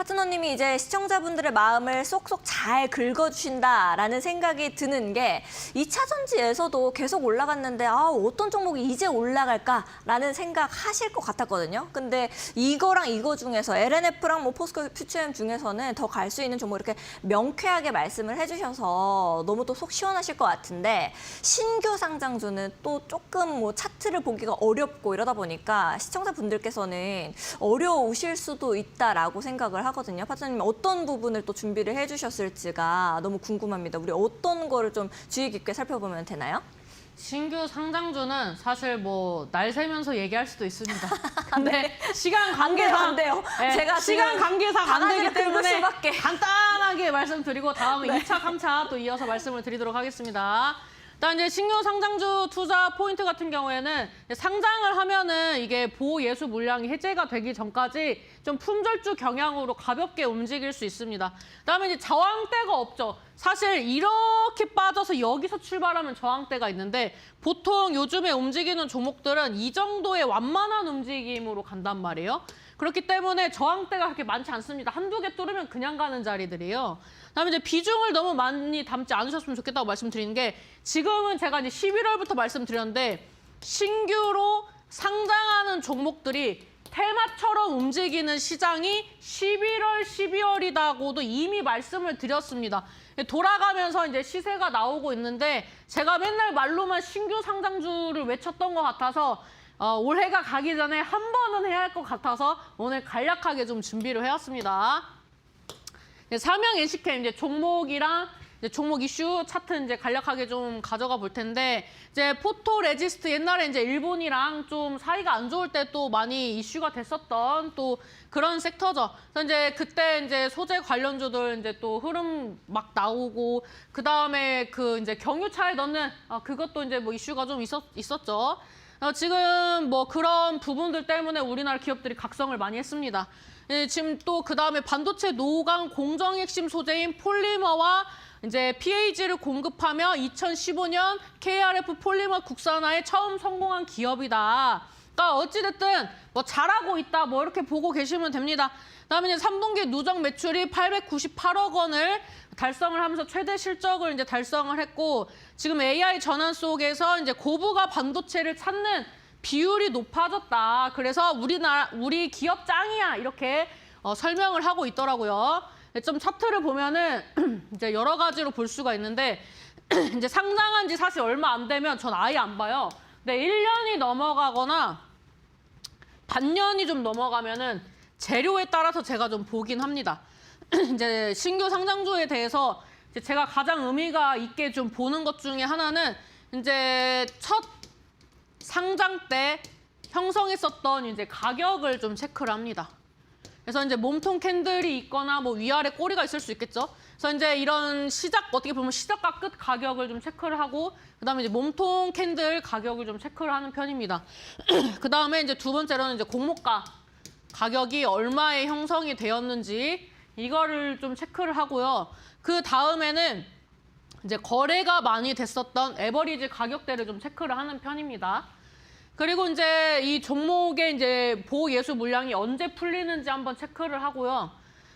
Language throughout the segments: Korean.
파트너님이 이제 시청자분들의 마음을 쏙쏙 잘 긁어주신다라는 생각이 드는 게 2차 전지에서도 계속 올라갔는데 어떤 종목이 이제 올라갈까라는 생각 하실 것 같았거든요. 근데 이거랑 이거 중에서 LNF랑 뭐 포스코 퓨처엠 중에서는 더 갈 수 있는 종목 이렇게 명쾌하게 말씀을 해주셔서 너무 또 속 시원하실 것 같은데 신규 상장주는 또 조금 뭐 차트를 보기가 어렵고 이러다 보니까 시청자분들께서는 어려우실 수도 있다라고 생각을 하거든요. 파트너님 어떤 부분을 또 준비를 해주셨을지가 너무 궁금합니다. 우리 어떤 거를 좀 주의 깊게 살펴보면 되나요? 신규 상장주는 사실 뭐 날 세면서 얘기할 수도 있습니다. 근데 네. 시간 관계상 안 돼요. 네, 제가 시간 관계상 안 되기 때문에 수밖에. 간단하게 말씀드리고 다음에 네. 2차, 3차 또 이어서 말씀을 드리도록 하겠습니다. 일단 이제 신규 상장주 투자 포인트 같은 경우에는 상장을 하면은 이게 보호 예수 물량이 해제가 되기 전까지 좀 품절주 경향으로 가볍게 움직일 수 있습니다. 그다음에 이제 저항대가 없죠. 사실 이렇게 빠져서 여기서 출발하면 저항대가 있는데 보통 요즘에 움직이는 종목들은 이 정도의 완만한 움직임으로 간단 말이에요. 그렇기 때문에 저항대가 그렇게 많지 않습니다. 한두 개 뚫으면 그냥 가는 자리들이에요. 그다음에 이제 비중을 너무 많이 담지 않으셨으면 좋겠다고 말씀드리는 게 지금은 제가 이제 11월부터 말씀드렸는데 신규로 상장하는 종목들이 테마처럼 움직이는 시장이 11월, 12월이다고도 이미 말씀을 드렸습니다. 돌아가면서 이제 시세가 나오고 있는데 제가 맨날 말로만 신규 상장주를 외쳤던 것 같아서 올해가 가기 전에 한 번은 해야 할 것 같아서 오늘 간략하게 좀 준비를 해왔습니다. 삼양 NC캠 이제 종목이랑 이제 종목 이슈 차트 이제 간략하게 좀 가져가 볼 텐데 이제 포토 레지스트 옛날에 이제 일본이랑 좀 사이가 안 좋을 때 또 많이 이슈가 됐었던 또 그런 섹터죠. 그래서 이제 그때 이제 소재 관련주들 이제 또 흐름 막 나오고 그 다음에 그 이제 경유차에 넣는 그것도 이제 뭐 이슈가 좀 있었죠. 지금 뭐 그런 부분들 때문에 우리나라 기업들이 각성을 많이 했습니다. 지금 또 그 다음에 반도체 노강 공정 핵심 소재인 폴리머와 이제 PAG를 공급하며 2015년 KRF 폴리머 국산화에 처음 성공한 기업이다. 그러니까 어찌됐든 뭐 잘하고 있다 뭐 이렇게 보고 계시면 됩니다. 그다음에 이제 3분기 누적 매출이 898억 원을 달성을 하면서 최대 실적을 이제 달성을 했고 지금 AI 전환 속에서 이제 고부가 반도체를 찾는 비율이 높아졌다. 그래서 우리 기업 짱이야 이렇게 설명을 하고 있더라고요. 좀 차트를 보면은 이제 여러 가지로 볼 수가 있는데 이제 상장한 지 사실 얼마 안 되면 전 아예 안 봐요. 근데 1년이 넘어가거나 반년이 좀 넘어가면은 재료에 따라서 제가 좀 보긴 합니다. 이제 신규 상장주에 대해서 이제 제가 가장 의미가 있게 좀 보는 것 중에 하나는 이제 첫 상장 때 형성했었던 이제 가격을 좀 체크를 합니다. 그래서 이제 몸통 캔들이 있거나 뭐 위아래 꼬리가 있을 수 있겠죠. 그래서 이제 이런 어떻게 보면 시작과 끝 가격을 좀 체크를 하고 그다음에 이제 몸통 캔들 가격을 좀 체크를 하는 편입니다. 그다음에 이제 두 번째로는 이제 공모가 가격이 얼마에 형성이 되었는지 이거를 좀 체크를 하고요. 그 다음에는 이제 거래가 많이 됐었던 에버리지 가격대를 좀 체크를 하는 편입니다. 그리고 이제 이 종목의 이제 보호 예수 물량이 언제 풀리는지 한번 체크를 하고요.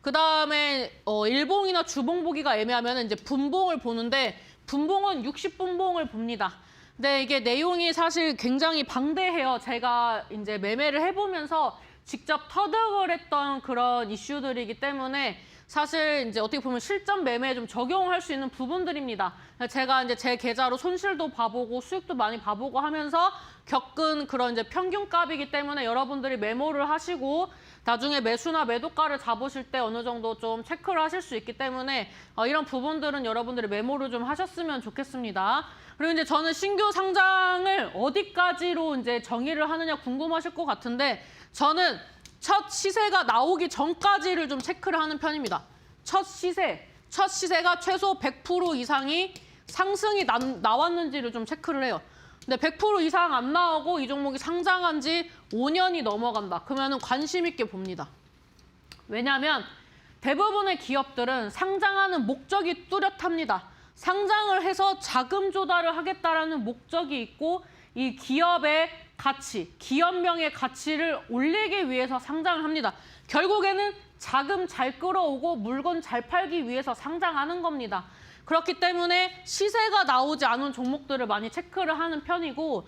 그 다음에 일봉이나 주봉 보기가 애매하면 이제 분봉을 보는데 분봉은 60분봉을 봅니다. 근데 이게 내용이 사실 굉장히 방대해요. 제가 이제 매매를 해보면서 직접 터득을 했던 그런 이슈들이기 때문에 사실 이제 어떻게 보면 실전 매매에 좀 적용할 수 있는 부분들입니다. 제가 이제 제 계좌로 손실도 봐보고 수익도 많이 봐보고 하면서 겪은 그런 이제 평균값이기 때문에 여러분들이 메모를 하시고 나중에 매수나 매도가를 잡으실 때 어느 정도 좀 체크를 하실 수 있기 때문에 이런 부분들은 여러분들이 메모를 좀 하셨으면 좋겠습니다. 그리고 이제 저는 신규 상장을 어디까지로 이제 정의를 하느냐 궁금하실 것 같은데 저는 첫 시세가 나오기 전까지를 좀 체크를 하는 편입니다. 첫 시세가 최소 100% 이상이 상승이 나왔는지를 좀 체크를 해요. 근데 100% 이상 안 나오고 이 종목이 상장한 지 5년이 넘어간다. 그러면은 관심 있게 봅니다. 왜냐하면 대부분의 기업들은 상장하는 목적이 뚜렷합니다. 상장을 해서 자금 조달을 하겠다라는 목적이 있고 이 기업의 가치, 기업명의 가치를 올리기 위해서 상장을 합니다. 결국에는 자금 잘 끌어오고 물건 잘 팔기 위해서 상장하는 겁니다. 그렇기 때문에 시세가 나오지 않은 종목들을 많이 체크를 하는 편이고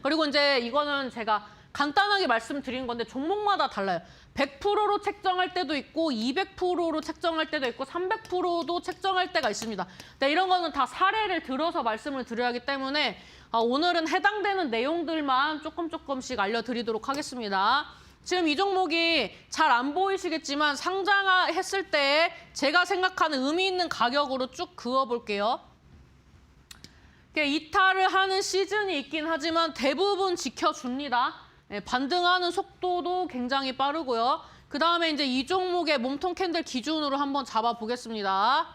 그리고 이제 이거는 제가 간단하게 말씀드린 건데 종목마다 달라요. 100%로 책정할 때도 있고 200%로 책정할 때도 있고 300%도 책정할 때가 있습니다. 근데 이런 거는 다 사례를 들어서 말씀을 드려야 하기 때문에 오늘은 해당되는 내용들만 조금씩 알려드리도록 하겠습니다. 지금 이 종목이 잘 안 보이시겠지만 상장했을 때 제가 생각하는 의미 있는 가격으로 쭉 그어볼게요. 이탈을 하는 시즌이 있긴 하지만 대부분 지켜줍니다. 반등하는 속도도 굉장히 빠르고요. 그 다음에 이제 이 종목의 몸통 캔들 기준으로 한번 잡아보겠습니다.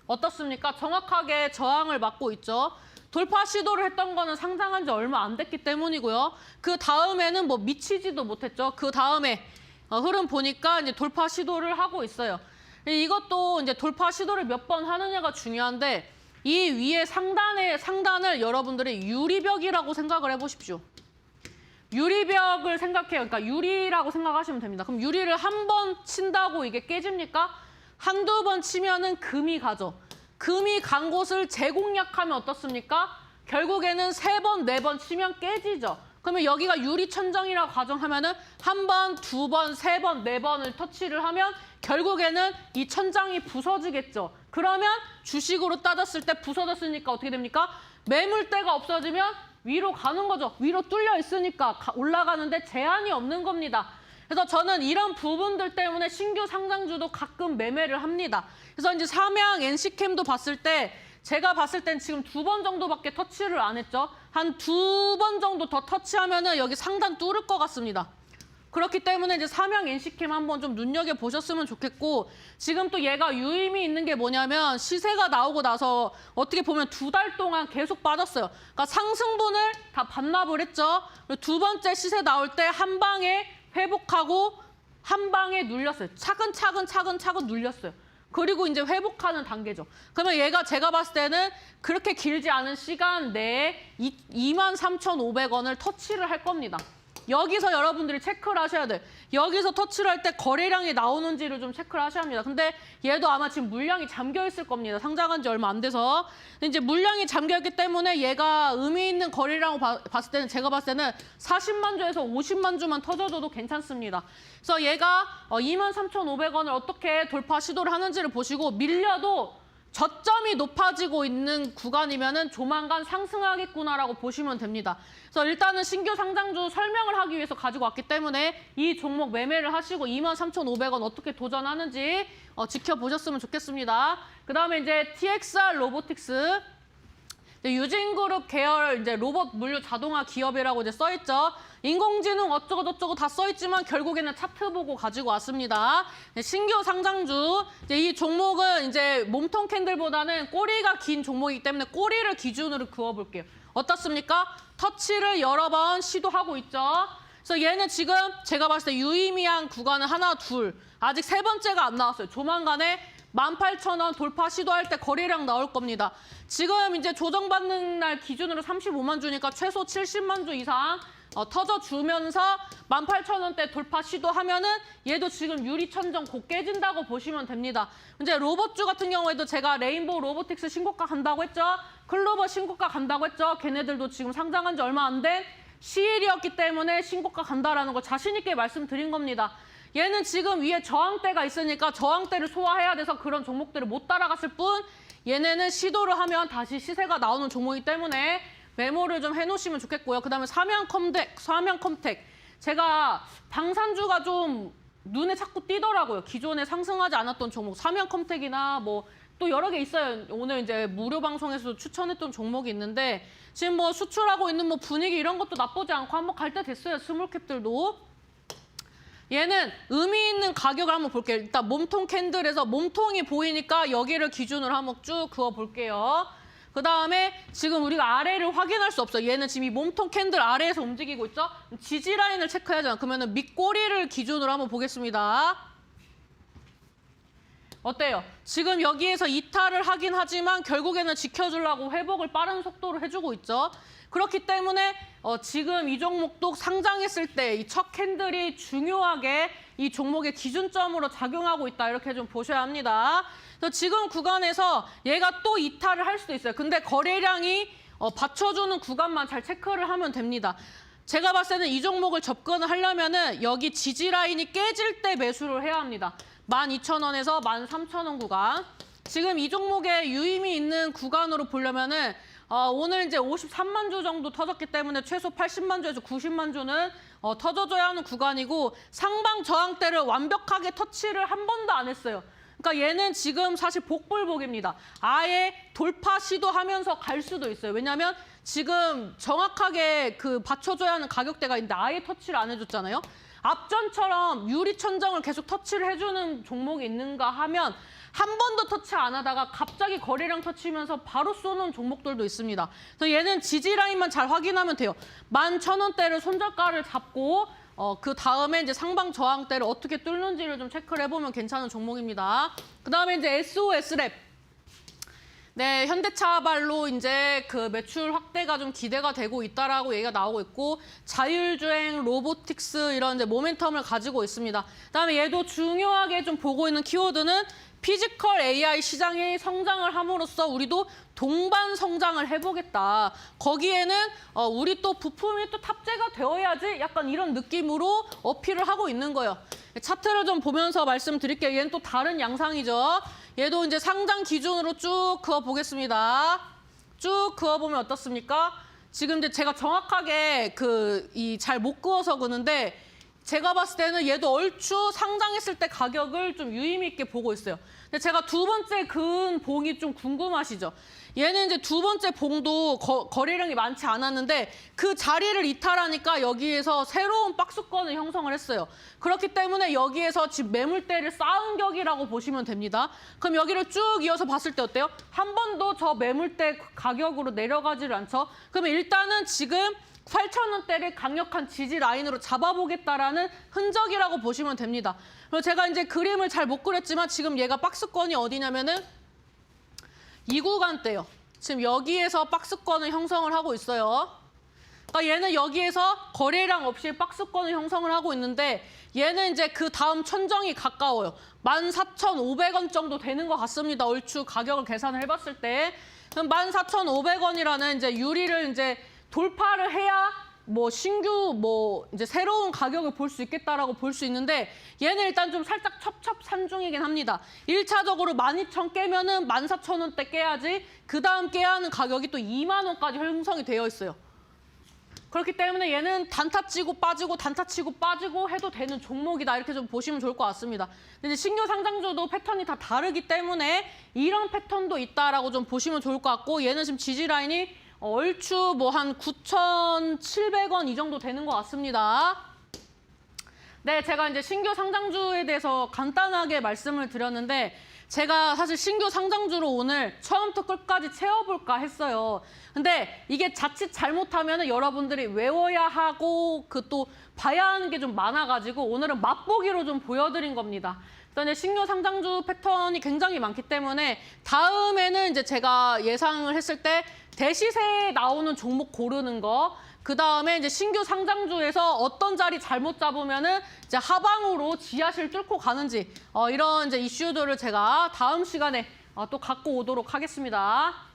어떻습니까? 정확하게 저항을 맞고 있죠. 돌파 시도를 했던 거는 상장한 지 얼마 안 됐기 때문이고요. 그 다음에는 뭐 미치지도 못했죠. 그 다음에 흐름 보니까 이제 돌파 시도를 하고 있어요. 이것도 이제 돌파 시도를 몇 번 하느냐가 중요한데 이 위에 상단을 여러분들이 유리벽이라고 생각을 해보십시오. 유리벽을 생각해요. 그러니까 유리라고 생각하시면 됩니다. 그럼 유리를 한 번 친다고 이게 깨집니까? 한두 번 치면은 금이 가죠. 금이 간 곳을 재공략하면 어떻습니까? 결국에는 3번, 4번 치면 깨지죠. 그러면 여기가 유리천정이라고 가정하면은 한 번, 2번, 3번, 4번을 터치를 하면 결국에는 이 천장이 부서지겠죠. 그러면 주식으로 따졌을 때 부서졌으니까 어떻게 됩니까? 매물대가 없어지면 위로 가는 거죠. 위로 뚫려 있으니까 올라가는데 제한이 없는 겁니다. 그래서 저는 이런 부분들 때문에 신규 상장주도 가끔 매매를 합니다. 그래서 이제 삼양 NC캠도 봤을 때 제가 봤을 땐 지금 2번 정도밖에 터치를 안 했죠. 한 2번 정도 더 터치하면은 여기 상단 뚫을 것 같습니다. 그렇기 때문에 이제 삼양 NC캠 한번 좀 눈여겨보셨으면 좋겠고 지금 또 얘가 유의미 있는 게 뭐냐면 시세가 나오고 나서 어떻게 보면 2달 동안 계속 빠졌어요. 그러니까 상승분을 다 반납을 했죠. 그리고 두 번째 시세 나올 때 한 방에 회복하고 한 방에 눌렸어요. 차근차근 눌렸어요. 그리고 이제 회복하는 단계죠. 그러면 얘가 제가 봤을 때는 그렇게 길지 않은 시간 내에 23,500원을 터치를 할 겁니다. 여기서 여러분들이 체크를 하셔야 돼요. 여기서 터치를 할 때 거래량이 나오는지를 좀 체크를 하셔야 합니다. 근데 얘도 아마 지금 물량이 잠겨 있을 겁니다. 상장한 지 얼마 안 돼서. 근데 이제 물량이 잠겨 있기 때문에 얘가 의미 있는 거래량을 봤을 때는 제가 봤을 때는 40만 주에서 50만 주만 터져줘도 괜찮습니다. 그래서 얘가 23,500원을 어떻게 돌파 시도를 하는지를 보시고 밀려도 저점이 높아지고 있는 구간이면은 조만간 상승하겠구나라고 보시면 됩니다. 그래서 일단은 신규 상장주 설명을 하기 위해서 가지고 왔기 때문에 이 종목 매매를 하시고 23,500원 어떻게 도전하는지 지켜보셨으면 좋겠습니다. 그 다음에 이제 TXR 로보틱스. 유진그룹 계열 이제 로봇 물류 자동화 기업이라고 이제 써있죠. 인공지능 어쩌고저쩌고 다 써있지만 결국에는 차트 보고 가지고 왔습니다. 신규 상장주. 이 종목은 이제 몸통 캔들보다는 꼬리가 긴 종목이기 때문에 꼬리를 기준으로 그어볼게요. 어떻습니까? 터치를 여러 번 시도하고 있죠. 그래서 얘는 지금 제가 봤을 때 유의미한 구간은 하나, 둘. 아직 세 번째가 안 나왔어요. 조만간에 18,000원 돌파 시도할 때 거래량 나올 겁니다. 지금 이제 조정받는 날 기준으로 35만 주니까 최소 70만 주 이상 터져주면서 18,000원대 돌파 시도하면은 얘도 지금 유리천정 곧 깨진다고 보시면 됩니다. 이제 로봇주 같은 경우에도 제가 레인보우 로보틱스 신고가 간다고 했죠. 클로버 신고가 간다고 했죠. 걔네들도 지금 상장한 지 얼마 안 된 시일이었기 때문에 신고가 간다라는 걸 자신 있게 말씀드린 겁니다. 얘는 지금 위에 저항대가 있으니까 저항대를 소화해야 돼서 그런 종목들을 못 따라갔을 뿐 얘네는 시도를 하면 다시 시세가 나오는 종목이기 때문에 메모를 좀 해놓으시면 좋겠고요. 그다음에 삼양컴텍. 제가 방산주가 좀 눈에 자꾸 띄더라고요. 기존에 상승하지 않았던 종목. 삼양컴텍이나 뭐 또 여러 개 있어요. 오늘 이제 무료 방송에서 추천했던 종목이 있는데 지금 뭐 수출하고 있는 뭐 분위기 이런 것도 나쁘지 않고 한번 갈 때 됐어요. 스몰캡들도. 얘는 의미 있는 가격을 한번 볼게요. 일단 몸통 캔들에서 몸통이 보이니까 여기를 기준으로 한번 쭉 그어볼게요. 그 다음에 지금 우리가 아래를 확인할 수 없어요. 얘는 지금 이 몸통 캔들 아래에서 움직이고 있죠. 지지 라인을 체크해야죠. 그러면 밑꼬리를 기준으로 한번 보겠습니다. 어때요? 지금 여기에서 이탈을 하긴 하지만 결국에는 지켜주려고 회복을 빠른 속도로 해주고 있죠. 그렇기 때문에 지금 이 종목도 상장했을 때 이 첫 캔들이 중요하게 이 종목의 기준점으로 작용하고 있다. 이렇게 좀 보셔야 합니다. 그래서 지금 구간에서 얘가 또 이탈을 할 수도 있어요. 근데 거래량이 받쳐주는 구간만 잘 체크를 하면 됩니다. 제가 봤을 때는 이 종목을 접근을 하려면은 여기 지지 라인이 깨질 때 매수를 해야 합니다. 12,000원에서 13,000원 구간. 지금 이 종목에 유의미 있는 구간으로 보려면은 오늘 이제 53만 주 정도 터졌기 때문에 최소 80만 주에서 90만 주는 터져줘야 하는 구간이고 상방 저항대를 완벽하게 터치를 한 번도 안 했어요. 그러니까 얘는 지금 사실 복불복입니다. 아예 돌파 시도하면서 갈 수도 있어요. 왜냐하면 지금 정확하게 그 받쳐줘야 하는 가격대가 있는데 아예 터치를 안 해줬잖아요. 앞전처럼 유리천정을 계속 터치를 해주는 종목이 있는가 하면 한 번도 터치 안 하다가 갑자기 거래량 터치면서 바로 쏘는 종목들도 있습니다. 그래서 얘는 지지 라인만 잘 확인하면 돼요. 11,000원대를 손절가를 잡고 그 다음에 이제 상방 저항대를 어떻게 뚫는지를 좀 체크를 해보면 괜찮은 종목입니다. 그 다음에 이제 SOS랩. 네, 현대차발로 이제 그 매출 확대가 좀 기대가 되고 있다라고 얘기가 나오고 있고 자율주행, 로보틱스 이런 이제 모멘텀을 가지고 있습니다. 그다음에 얘도 중요하게 좀 보고 있는 키워드는 피지컬 AI 시장이 성장을 함으로써 우리도 동반 성장을 해보겠다. 거기에는 우리 또 부품이 또 탑재가 되어야지 약간 이런 느낌으로 어필을 하고 있는 거예요. 차트를 좀 보면서 말씀드릴게요. 얘는 또 다른 양상이죠. 얘도 이제 상장 기준으로 쭉 그어보겠습니다. 쭉 그어보면 어떻습니까? 지금 이제 제가 정확하게 잘 못 그어서 그러는데 제가 봤을 때는 얘도 얼추 상장했을 때 가격을 좀 유의미 있게 보고 있어요. 근데 제가 두 번째 그은 봉이 좀 궁금하시죠? 얘는 이제 두 번째 봉도 거래량이 많지 않았는데 그 자리를 이탈하니까 여기에서 새로운 박스권을 형성을 했어요. 그렇기 때문에 여기에서 지금 매물대를 쌓은 격이라고 보시면 됩니다. 그럼 여기를 쭉 이어서 봤을 때 어때요? 한 번도 저 매물대 가격으로 내려가지를 않죠. 그러면 일단은 지금 8,000원대를 강력한 지지 라인으로 잡아보겠다라는 흔적이라고 보시면 됩니다. 그리고 제가 이제 그림을 잘 못 그렸지만 지금 얘가 박스권이 어디냐면은 이 구간대요. 지금 여기에서 박스권을 형성을 하고 있어요. 그러니까 얘는 여기에서 거래량 없이 박스권을 형성을 하고 있는데 얘는 이제 그 다음 천정이 가까워요. 14,500원 정도 되는 것 같습니다. 얼추 가격을 계산을 해봤을 때. 그럼 14,500원이라는 이제 유리를 이제 돌파를 해야 신규 이제 새로운 가격을 볼 수 있겠다라고 볼 수 있는데 얘는 일단 좀 살짝 첩첩산중이긴 합니다. 1차적으로 12,000 깨면은 14,000원대 깨야지 그 다음 깨야 하는 가격이 또 2만 원까지 형성이 되어 있어요. 그렇기 때문에 얘는 단타 치고 빠지고 단타 치고 빠지고 해도 되는 종목이다. 이렇게 좀 보시면 좋을 것 같습니다. 근데 이제 신규 상장주도 패턴이 다 다르기 때문에 이런 패턴도 있다라고 좀 보시면 좋을 것 같고 얘는 지금 지지 라인이 얼추 한 9,700원 이 정도 되는 것 같습니다. 네, 제가 이제 신규 상장주에 대해서 간단하게 말씀을 드렸는데 제가 사실 신규 상장주로 오늘 처음부터 끝까지 채워볼까 했어요. 근데 이게 자칫 잘못하면 여러분들이 외워야 하고 또 봐야 하는 게 좀 많아가지고 오늘은 맛보기로 좀 보여드린 겁니다. 그래서 이제 신규 상장주 패턴이 굉장히 많기 때문에 다음에는 이제 제가 예상을 했을 때 대시세에 나오는 종목 고르는 거, 그 다음에 이제 신규 상장주에서 어떤 자리 잘못 잡으면은 이제 하방으로 지하실 뚫고 가는지 이런 이제 이슈들을 제가 다음 시간에 또 갖고 오도록 하겠습니다.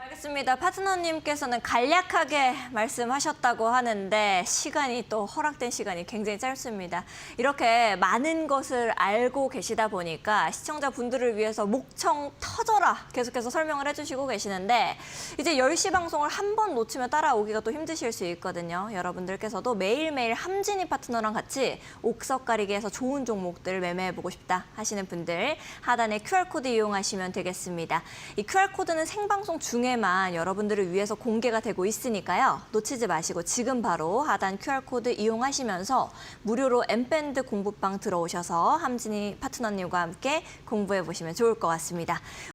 알겠습니다. 파트너님께서는 간략하게 말씀하셨다고 하는데 시간이 또 허락된 시간이 굉장히 짧습니다. 이렇게 많은 것을 알고 계시다 보니까 시청자분들을 위해서 목청 터져라 계속해서 설명을 해주시고 계시는데 이제 10시 방송을 한 번 놓치면 따라오기가 또 힘드실 수 있거든요. 여러분들께서도 매일매일 함진이 파트너랑 같이 옥석 가리기에서 좋은 종목들 매매해보고 싶다 하시는 분들 하단에 QR코드 이용하시면 되겠습니다. 이 QR코드는 생방송 중에 만 여러분들을 위해서 공개가 되고 있으니까요. 놓치지 마시고 지금 바로 하단 QR코드 이용하시면서 무료로 엠밴드 공부방 들어오셔서 함진이 파트너님과 함께 공부해 보시면 좋을 것 같습니다.